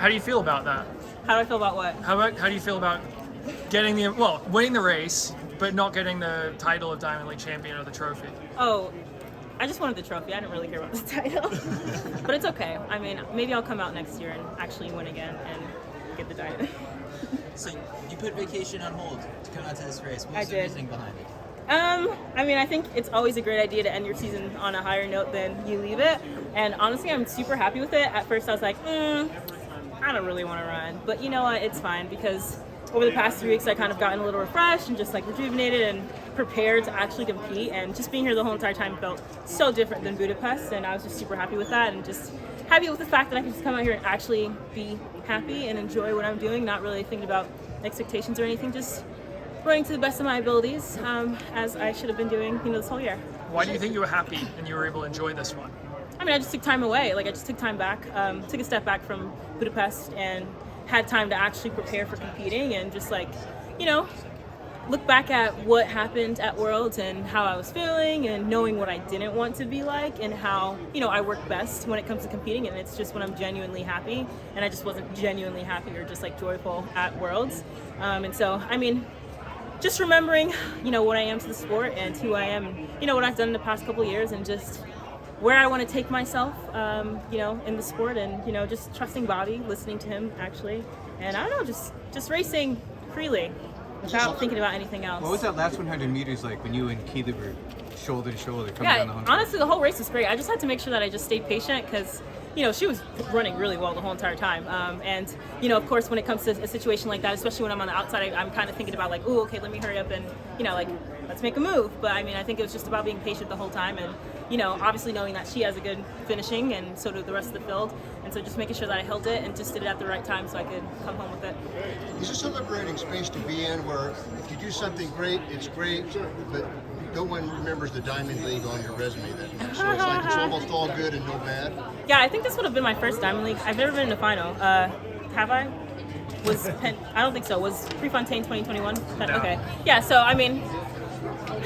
How do you feel about that? How do I feel about what? How do you feel about winning the race, but not getting the title of Diamond League champion or the trophy? Oh, I just wanted the trophy. I didn't really care about the title. But it's okay. I mean, maybe I'll come out next year and actually win again and get the diamond. So you put vacation on hold to come out to this race. What was the reasoning behind it? I mean, I think it's always a great idea to end your season on a higher note than you leave it. And honestly, I'm super happy with it. At first, I was like, I don't really want to run. But you know what? It's fine because over the past 3 weeks, I kind of gotten a little refreshed and just like rejuvenated and prepared to actually compete. And just being here the whole entire time felt so different than Budapest. And I was just super happy with that and just happy with the fact that I can just come out here and actually be happy and enjoy what I'm doing, not really thinking about expectations or anything, just running to the best of my abilities, as I should have been doing, this whole year. Why do you think you were happy and you were able to enjoy this one? I mean, I just took time away. Like, I just took time back, took a step back from Budapest and had time to actually prepare for competing and just look back at what happened at Worlds and how I was feeling and knowing what I didn't want to be like and how, I work best when it comes to competing, and it's just when I'm genuinely happy, and I just wasn't genuinely happy or just joyful at Worlds. And so, I mean, just remembering, what I am to the sport and who I am and, what I've done in the past couple of years and just where I want to take myself, in the sport and, just trusting Bobby, listening to him actually. And I don't know, just racing freely without thinking about anything else. What was that last 100 meters like when you and Keely were shoulder to shoulder coming down the 100? Honestly, the whole race was great. I just had to make sure that I just stayed patient because she was running really well the whole entire time. And, of course, when it comes to a situation like that, especially when I'm on the outside, I'm kind of thinking about ooh, okay, let me hurry up and, let's make a move. But I mean, I think it was just about being patient the whole time and, obviously knowing that she has a good finishing and so do the rest of the field. And so just making sure that I held it and just did it at the right time so I could come home with it. Is this a liberating space to be in where if you do something great, it's great, but no one remembers the Diamond League on your resume that much? So it's almost all good and no bad? Yeah, I think this would have been my first Diamond League. I've never been in a final. Have I? I don't think so. Was Prefontaine 2021? No. Okay. Yeah, so I mean,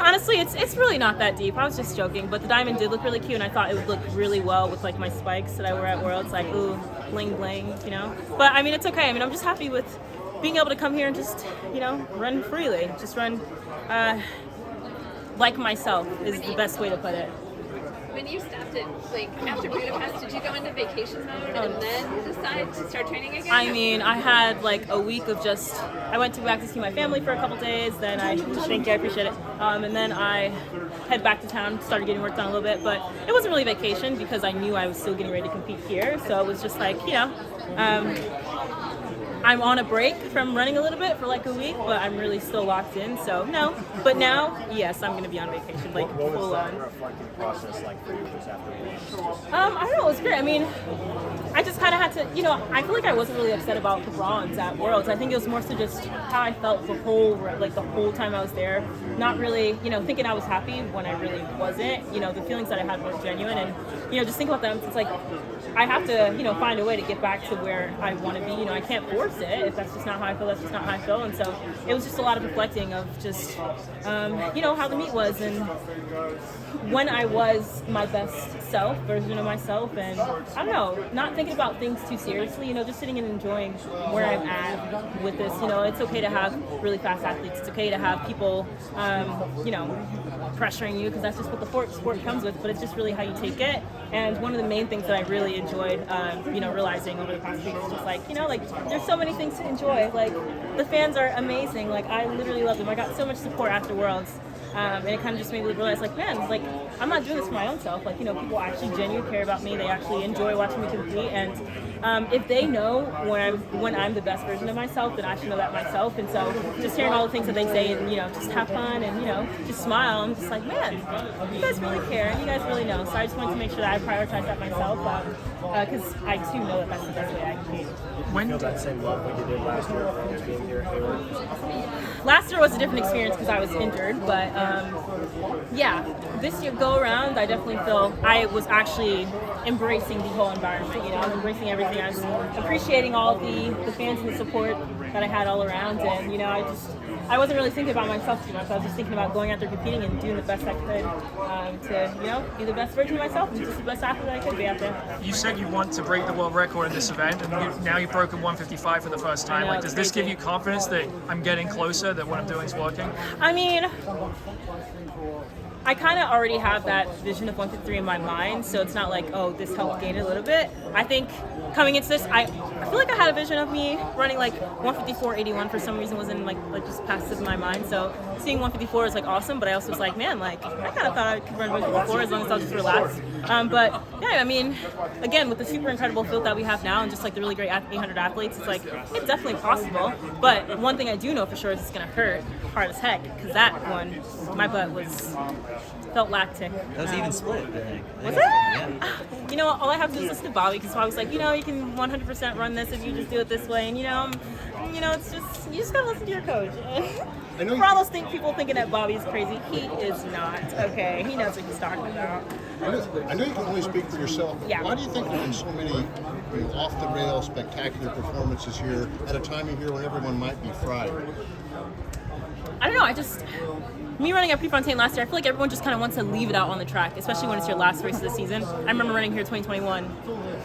honestly, it's really not that deep. I was just joking, but the diamond did look really cute, and I thought it would look really well with my spikes that I wear at Worlds, ooh, bling bling, But I mean, it's okay. I mean, I'm just happy with being able to come here and just, run freely, just run like myself is the best way to put it. When you stopped it, after Budapest, did you go into vacation mode and then decide to start training again? I mean, I had a week of I went back to see my family for a couple days, then thank you, I appreciate it. And then I head back to town, started getting work done a little bit, but it wasn't really vacation because I knew I was still getting ready to compete here, so it was just I'm on a break from running a little bit for a week, but I'm really still locked in, so no. But now, yes, I'm going to be on vacation, full on. Process for you just after I don't know, it was great. I mean, I just kind of had to, I feel like I wasn't really upset about the bronze at Worlds. I think it was more so just how I felt the whole time I was there. Not really, thinking I was happy when I really wasn't. The feelings that I had were genuine, and just think about them. It's I have to, find a way to get back to where I want to be. I can't force it. If that's just not how I feel, that's just not how I feel. And so it was just a lot of reflecting of just, how the meet was and when I was my best self, version of myself, and I don't know, not thinking about things too seriously, just sitting and enjoying where I'm at with this. It's okay to have really fast athletes. It's okay to have people, pressuring you because that's just what the sport comes with, but it's just really how you take it. And one of the main things that I really enjoyed, realizing over the past week is just there's so many things to enjoy. The fans are amazing. I literally love them. I got so much support after Worlds. And it kind of just made me realize, man, I'm not doing this for my own self. People actually genuinely care about me. They actually enjoy watching me compete. And if they know when I'm the best version of myself, then I should know that myself. And so just hearing all the things that they say and, just have fun and, just smile, I'm just man, you guys really care and you guys really know. So I just wanted to make sure that I prioritize that myself because I, too, know that that's the best way I compete. When you feel that same love like you did last year from being here at Hayward? Last year was a different experience because I was injured, but this year go around, I definitely feel I was actually embracing the whole environment. You know, I was embracing everything. I was appreciating all of the fans and the support that I had all around, and you know, I wasn't really thinking about myself too much. I was just thinking about going out there competing and doing the best I could to, you know, be the best version of myself and just the best athlete I could be out there. You said you want to break the world record in this event, and now you've broken 155 for the first time. I know, Like, does this give crazy. you confidence that I'm getting closer, that what I'm doing is working? I mean, I kind of already have that vision of 153 in my mind, so it's not like, oh, this helped gain it a little bit. I think coming into this, I feel like I had a vision of me running like 154.81 for some reason wasn't like just passive in my mind. So seeing 154 is like awesome, but I also was like, man, like I kind of thought I could run 154 as long as I was just relaxed. But yeah, I mean, again, with the super incredible field that we have now and just like the really great 800 athletes, it's like it's definitely possible. But one thing I do know for sure is it's gonna hurt hard as heck, because that one, my butt felt lactic. That was even split, I think. Was it? Yeah. You know, all I have to do is listen to Bobby, because Bobby's like, you know, you can 100% run this if you just do it this way, and you know, it's just you just gotta listen to your coach. I know For all those people thinking that Bobby's crazy, he is not. Okay, he knows what he's talking about. I know you can only speak for yourself, but Yeah. why do you think there have been so many off-the-rail, spectacular performances here at a time of year when everyone might be fried? I don't know, me running at Prefontaine last year, I feel like everyone just kind of wants to leave it out on the track, especially when it's your last race of the season. I remember running here 2021,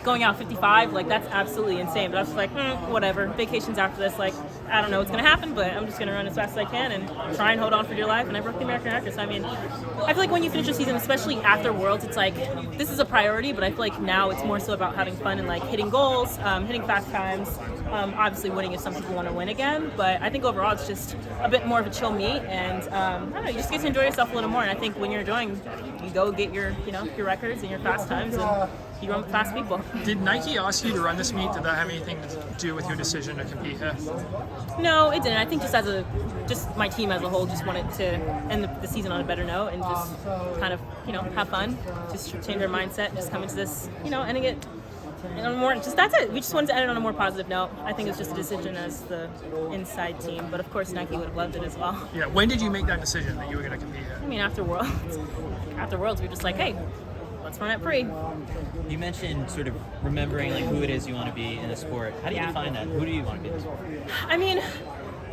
going out 55, like that's absolutely insane, but I was just like, whatever, vacations after this, like, I don't know what's going to happen, but I'm just going to run as fast as I can and try and hold on for dear life, and I broke the American record. So I mean, I feel like when you finish your season, especially after Worlds, it's like, this is a priority, but I feel like now it's more so about having fun and like hitting goals, hitting fast times, obviously winning if some people want to win again, but I think overall it's just a bit more of a chill meet, and I don't know, you just get to enjoy yourself a little more, and I think when you're enjoying, you go get your your records and your fast times, and you run with fast people. Did Nike ask you to run this meet? Did that have anything to do with your decision to compete here? No, it didn't. I think just my team as a whole just wanted to end the season on a better note and just kind of, have fun, just change our mindset, just come into this, ending it on a more, that's it. We just wanted to end it on a more positive note. I think it was just a decision as the inside team, but of course Nike would have loved it as well. Yeah, when did you make that decision that you were going to compete here? I mean, after Worlds, we were just like, hey, let's run at Pre. You mentioned sort of remembering like who it is you want to be in the sport. How do you define that? Who do you want to be in the sport? I mean,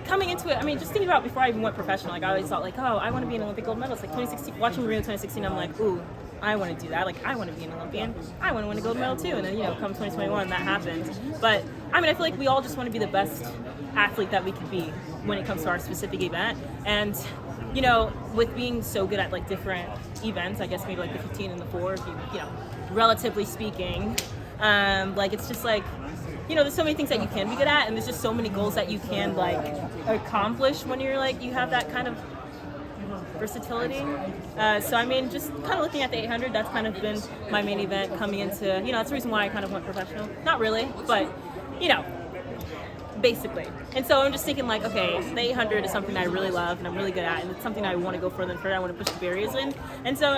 coming into it, just thinking about before I even went professional, like I always thought like, oh, I want to be an Olympic gold medalist. Like 2016, watching Rio 2016, I'm like, ooh, I want to do that. Like, I want to be an Olympian. I want to win a gold medal too. And then, come 2021, that happened. But I feel like we all just want to be the best athlete that we can be when it comes to our specific event. And with being so good at like different events, I guess maybe like the 15 and the 4, if you relatively speaking, like it's just like, there's so many things that you can be good at, and there's just so many goals that you can like accomplish when you're like, you have that kind of versatility. So just kind of looking at the 800, that's kind of been my main event coming into, that's the reason why I kind of went professional. Not really, but basically. And so I'm just thinking like, okay, the 800 is something that I really love and I'm really good at, and it's something I want to go further and further. I want to push the barriers in. And so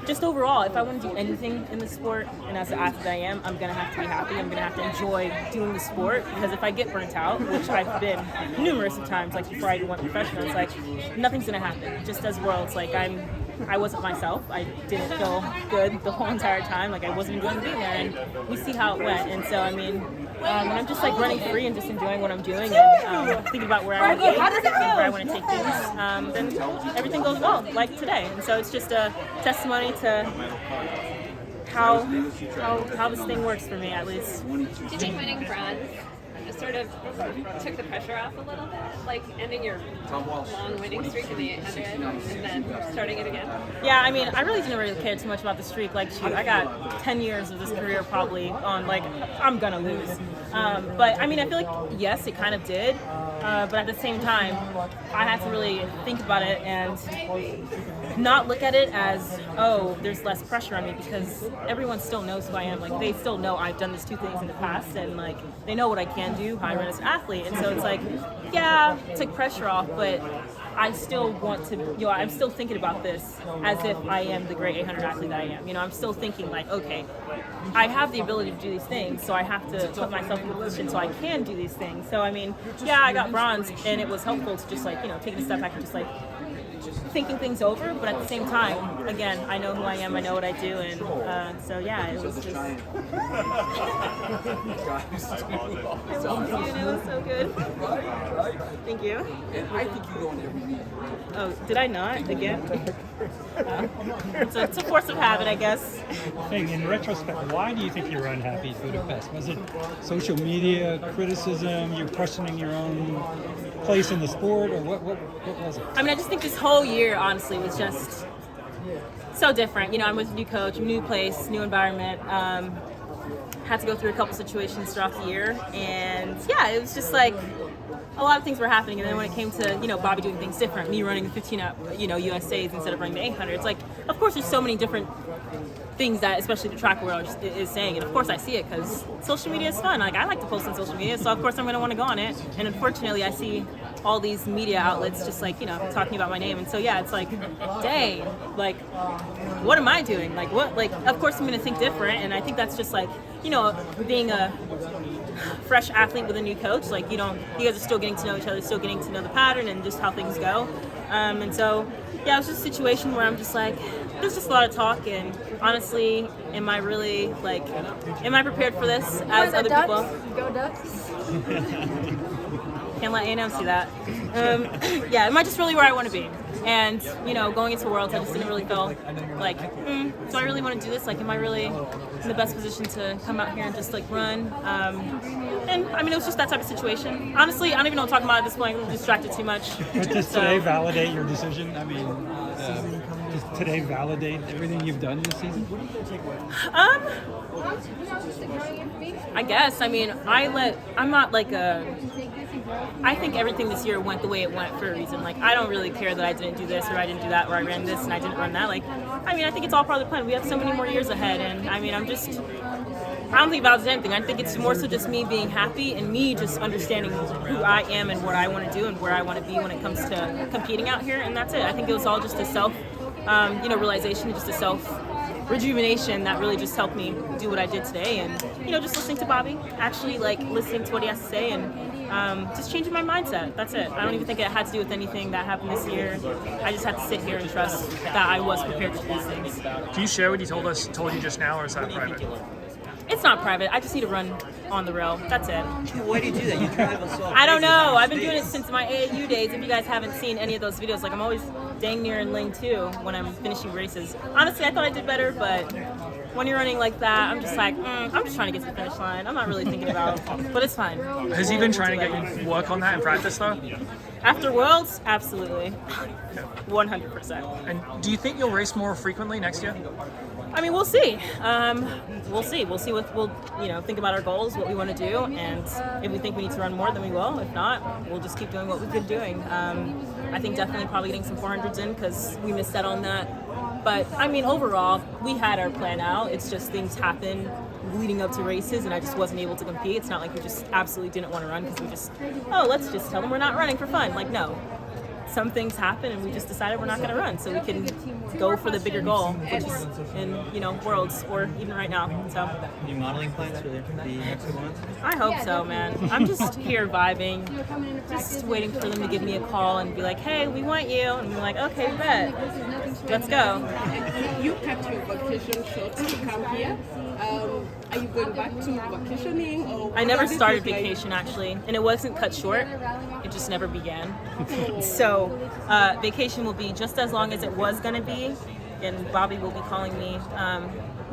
just overall, if I want to do anything in the sport, and as the athlete I am, I'm gonna have to be happy. I'm gonna have to enjoy doing the sport, because if I get burnt out, which I've been numerous of times, like before I even went professional, it's like nothing's gonna happen. Just as Worlds, like I wasn't myself. I didn't feel good the whole entire time. Like I wasn't enjoying being there, and we see how it went. And so when I'm just like running free and just enjoying what I'm doing, and thinking about where I want to be, where I want to take things, then everything goes well, like today. And so it's just a testimony to how this thing works for me, at least. Do you think winning bronze just sort of took the pressure off a little bit, like ending your long winning streak in the 800 and then starting it again? Yeah, I really didn't really care too much about the streak. Like, shoot, I got 10 years of this career probably on, like, I'm gonna lose. But I feel like, yes, it kind of did. But at the same time, I had to really think about it and not look at it as, oh, there's less pressure on me, because everyone still knows who I am. Like, they still know I've done these two things in the past, and like they know what I can do, how I run as an athlete. And so it's like, yeah, take pressure off, but I still want to, I'm still thinking about this as if I am the great 800 athlete that I am. I'm still thinking like, okay, I have the ability to do these things, so I have to put myself in a position so I can do these things. So yeah, I got bronze, and it was helpful to just like, take a step back and just like thinking things over, but at the same time, again, I know who I am, I know what I do, and so yeah, it was just. I love you, and it was so good. Thank you. I think you go in every meet. Oh, did I not again? It's a force of habit, I guess. In retrospect, why do you think you were unhappy at Budapest? Was it social media criticism? You questioning your own place in the sport, or what was it? I mean, I just think this whole year, honestly, was just so different. You know, I'm with a new coach, new place, new environment. Had to go through a couple situations throughout the year, and yeah, it was just like a lot of things were happening. And then when it came to, you know, Bobby doing things different, me running the 15 up, you know, USA's instead of running the 800, it's like, of course, there's so many different things that, especially the track world is saying, and of course I see it because social media is fun. Like, I like to post on social media, so of course I'm going to want to go on it. And unfortunately, I see all these media outlets just like, you know, talking about my name, and so yeah, it's like, dang, like, what am I doing? Like, what? Like, of course I'm going to think different, and I think that's just like, you know, being a fresh athlete with a new coach. Like, you guys are still getting to know each other, still getting to know the pattern and just how things go. And so, yeah, it was just a situation where I'm just like, there's just a lot of talk, and honestly, am I prepared for this as other people? Go Ducks. Can't let A&M see that. Yeah, am I just really where I want to be? And, you know, going into Worlds, I just didn't really feel like, do I really want to do this? Like, am I really in the best position to come out here and just, like, run? And, I mean, it was just that type of situation. Honestly, I don't even know what I'm talking about at this point. I'm distracted too much. But does today validate your decision? I mean, does today validate everything you've done this season? I guess. I mean, I'm not like I think everything this year went the way it went for a reason. Like, I don't really care that I didn't do this or I didn't do that or I ran this and I didn't run that. Like, I mean, I think it's all part of the plan. We have so many more years ahead, and I mean, I don't think about it as anything. I think it's more so just me being happy and me just understanding who I am and what I want to do and where I want to be when it comes to competing out here, and that's it. I think it was all just a self, realization, just a self rejuvenation that really just helped me do what I did today, and just listening to Bobby, actually like listening to what he has to say, and just changing my mindset. That's it. I don't even think it had to do with anything that happened this year. I just had to sit here and trust that I was prepared to do these things. Do you share what he told you just now, or is that private? It's not private. I just need to run on the rail. That's it. Why do you do that? You drive us all. I don't know. I've been doing it since my AAU days. If you guys haven't seen any of those videos, like I'm always dang near in lane 2 when I'm finishing races. Honestly, I thought I did better, but when you're running like that, I'm just like, I'm just trying to get to the finish line. I'm not really thinking about, but it's fine. Has he been trying to get you work on that in practice though? After Worlds, absolutely. 100%. And do you think you'll race more frequently next year? I mean, we'll see. We'll see. We'll see what we'll, think about our goals, what we want to do, and if we think we need to run more, then we will. If not, we'll just keep doing what we've been doing. I think definitely probably getting some 400s in because we missed out on that. But I mean, overall, we had our plan out. It's just things happen leading up to races, and I just wasn't able to compete. It's not like we just absolutely didn't want to run because we just, let's just tell them we're not running for fun. Like, no. Some things happen, and we just decided we're not going to run, so we can go for the bigger goal, which is in Worlds or even right now. So, any modeling plans for the next month? I hope so, man. I'm just here vibing, just waiting for them to give me a call and be like, "Hey, we want you," and I'm like, "Okay, bet, let's go." You kept your vacation short to come here. Are you going back to vacationing? Or I never started vacation actually, and it wasn't cut short. It just never began. So vacation will be just as long as it was going to be, and Bobby will be calling me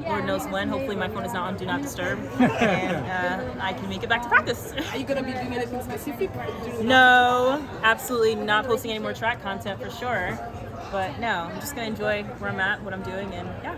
Lord knows when. Hopefully my phone is not on Do Not Disturb, and I can make it back to practice. Are you going to be doing anything specific? No, absolutely not posting any more track content for sure. But no, I'm just going to enjoy where I'm at, what I'm doing, and yeah.